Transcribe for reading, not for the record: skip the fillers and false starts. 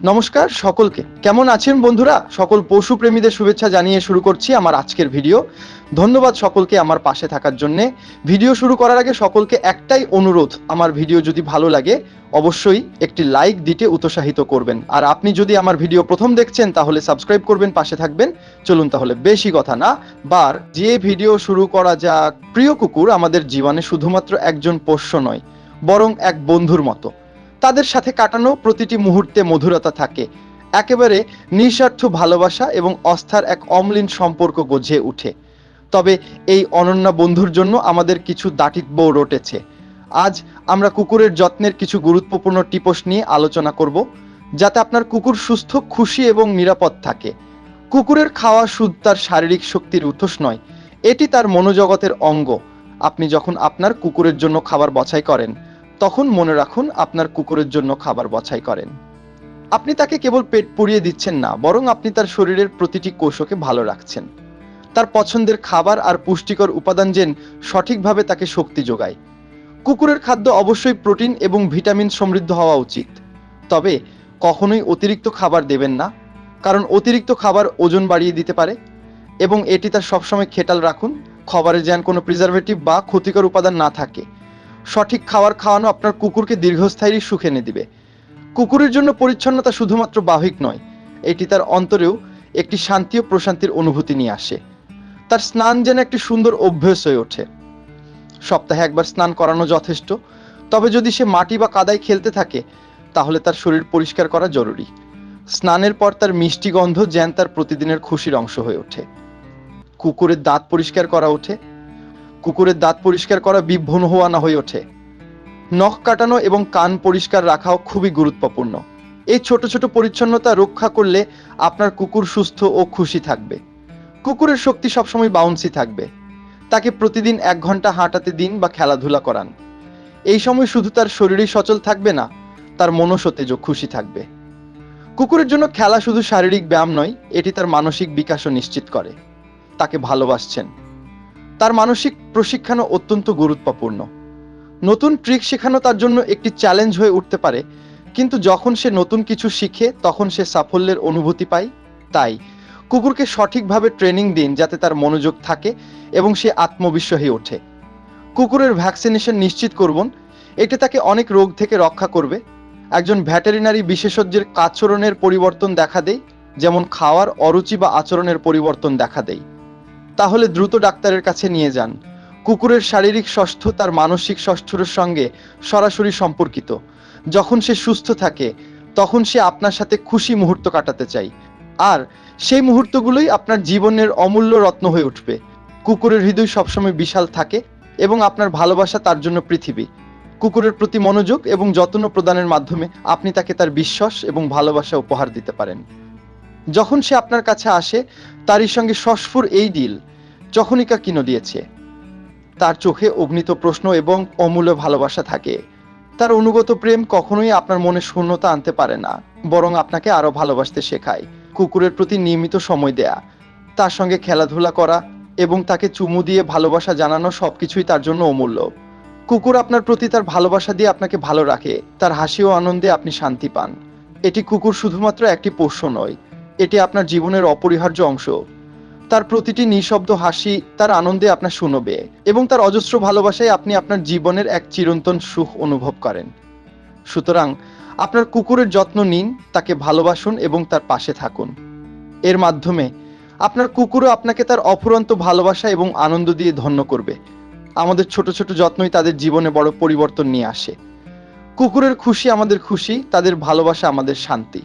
নমস্কার সকলকে। কেমন আছেন বন্ধুরা? সকল পশু প্রেমীদের শুভেচ্ছা জানিয়ে শুরু করছি আমার আজকের ভিডিও। ধন্যবাদ সকলকে আমার পাশে থাকার জন্যে। ভিডিও শুরু করার আগে সকলকে একটাই অনুরোধ, আমার ভিডিও যদি ভালো লাগে অবশ্যই একটি লাইক দিতে উৎসাহিত করবেন। আর আপনি যদি আমার ভিডিও প্রথম দেখছেন তাহলে সাবস্ক্রাইব করবেন, পাশে থাকবেন। চলুন তাহলে বেশি কথা না বার যে ভিডিও শুরু করা যাক। প্রিয় কুকুর আমাদের জীবনে শুধুমাত্র একজন পোষ্য নয়, বরং এক বন্ধুর মতো। তাদের সাথে কাটানো প্রতিটি মুহূর্তে মধুরতা থাকে, একেবারে নিঃস্বার্থ ভালোবাসা এবং আস্থার এক অম্লিন সম্পর্ক গড়ে ওঠে। তবে এই অনন্য বন্ধুর জন্য আমাদের কিছু দাতব্য রটেছে। আজ আমরা কুকুরের যত্নের কিছু গুরুত্বপূর্ণ টিপস নিয়ে আলোচনা করব, যাতে আপনার কুকুর সুস্থ, খুশি এবং নিরাপদ থাকে। কুকুরের খাওয়া শুধু তার শারীরিক শক্তির উৎস নয়, এটি তার মনোজগতের অঙ্গ। আপনি যখন আপনার কুকুরের জন্য খাবার বাছাই করেন, তখন মনে রাখুন আপনার কুকুরের জন্য খাবার বাছাই করেন। আপনি তাকে কেবল পেট পুড়িয়ে দিচ্ছেন না, বরং আপনি তার শরীরের প্রতিটি কোষকে ভালো রাখছেন। তার পছন্দের খাবার আর পুষ্টিকর উপাদান যেন সঠিকভাবে তাকে শক্তি যোগায়। কুকুরের খাদ্য অবশ্যই প্রোটিন এবং ভিটামিন সমৃদ্ধ হওয়া উচিত। তবে কখনোই অতিরিক্ত খাবার দেবেন না, কারণ অতিরিক্ত খাবার ওজন বাড়িয়ে দিতে পারে। এবং এটি তার সবসময় খেয়াল রাখুন খাবারে যেন কোনো প্রিজারভেটিভ বা ক্ষতিকর উপাদান না থাকে। সঠিক খাবার খাওয়ানো আপনার কুকুরকে দীর্ঘস্থায়ী সুখ এনে দিবে। কুকুরের জন্য পরিচ্ছন্নতা শুধুমাত্র বাহ্যিক নয়, এটি তার অন্তরেও একটি শান্তি ও প্রশান্তির অনুভূতি নিয়ে আসে। তার স্নান যেন একটি সুন্দর অভ্যাস হয়ে ওঠে। সপ্তাহে একবার স্নান করানো যথেষ্ট। তবে যদি সে মাটি বা কাদায় খেলতে থাকে, তাহলে তার শরীর পরিষ্কার করা জরুরি। স্নানের পর তার মিষ্টি গন্ধ যেন তার প্রতিদিনের খুশির অংশ হয়ে ওঠে। কুকুরের দাঁত পরিষ্কার করা বিভ্রম হওয়া না হয়ে ওঠে। নখ কাটানো এবং কান পরিষ্কার রাখাও খুবই গুরুত্বপূর্ণ। এই ছোট ছোট পরিচ্ছন্নতা রক্ষা করলে আপনার কুকুর সুস্থ ও খুশি থাকবে। কুকুরের শক্তি সবসময় বাউন্সি থাকবে। তাকে প্রতিদিন 1 ঘন্টা হাঁটাতে দিন বা খেলাধুলা করান। এই সময় শুধু তার শরীরই সচল থাকবে না, তার মনও সতেজ ও খুশি থাকবে। কুকুরের জন্য খেলা শুধু শারীরিক ব্যায়াম নয়, এটি তার মানসিক বিকাশও নিশ্চিত করে। তাকে ভালোবাসছেন, তার মানসিক প্রশিক্ষণও অত্যন্ত গুরুত্বপূর্ণ। নতুন ট্রিক শেখানো তার জন্য একটি চ্যালেঞ্জ হয়ে উঠতে পারে, কিন্তু যখন সে নতুন কিছু শিখে তখন সে সাফল্যের অনুভূতি পায়। তাই কুকুরকে সঠিকভাবে ট্রেনিং দিন, যাতে তার মনোযোগ থাকে এবং সে আত্মবিশ্বাসী ওঠে। কুকুরের ভ্যাকসিনেশন নিশ্চিত করুন, এটি তাকে অনেক রোগ থেকে রক্ষা করবে। একজন ভেটেরিনারি বিশেষজ্ঞের আচরণের পরিবর্তন দেখা দেয়, যেমন খাওয়ার অরুচি বা আচরণের পরিবর্তন দেখা দেয়, তাহলে দ্রুত ডাক্তারের কাছে নিয়ে যান। কুকুরের শারীরিক স্বাস্থ্য তার মানসিক স্বাস্থ্যের সঙ্গে সরাসরি সম্পর্কিত। যখন সে সুস্থ থাকে, তখন সে আপনার সাথে খুশি মুহূর্ত কাটাতে চায়, আর সেই মুহূর্তগুলোই আপনার জীবনের অমূল্য রত্ন হয়ে উঠবে। কুকুরের হৃদয় সবসময় বিশাল থাকে এবং আপনার ভালোবাসা তার জন্য পৃথিবী। কুকুরের প্রতি মনোযোগ এবং যত্ন প্রদানের মাধ্যমে আপনি তাকে তার বিশ্বাস এবং ভালোবাসা উপহার দিতে পারেন। যখন সে আপনার কাছে আসে, তারই সঙ্গে সস্ফুর এই ডিল যখনইকা কিনো দিয়েছে। তার চোখে অগ্নিত প্রশ্ন এবং অমূল্য ভালোবাসা থাকে। তার অনুগত প্রেম কখনোই আপনার মনে শূন্যতা আনতে পারে না, বরং আপনাকে আরো ভালোবাসতে শেখায়। কুকুরের প্রতি নিয়মিত সময় দেয়া, তার সঙ্গে খেলাধুলা করা এবং তাকে চুমু দিয়ে ভালোবাসা জানানো সবকিছুই তার জন্য অমূল্য। কুকুর আপনার প্রতি তার ভালোবাসা দিয়ে আপনাকে ভালো রাখে, তার হাসি ও আনন্দে আপনি শান্তি পান। এটি কুকুর শুধুমাত্র একটি পোষ্য নয়, এটি আপনার জীবনের অপরিহার্য অংশ। তার প্রতিটি নিঃশব্দ হাসি তার আনন্দে আপনার শুনবে, এবং তার অজস্র ভালোবাসায় আপনি আপনার জীবনের এক চিরন্তন সুখ অনুভব করেন। সুতরাং আপনার কুকুরের যত্ন নিন, তাকে ভালোবাসুন এবং তার পাশে থাকুন। এর মাধ্যমে আপনার কুকুরও আপনাকে তার অফুরন্ত ভালোবাসা এবং আনন্দ দিয়ে ধন্য করবে। আমাদের ছোট ছোট যত্নই তাদের জীবনে বড় পরিবর্তন নিয়ে আসে। কুকুরের খুশি আমাদের খুশি, তাদের ভালোবাসা আমাদের শান্তি।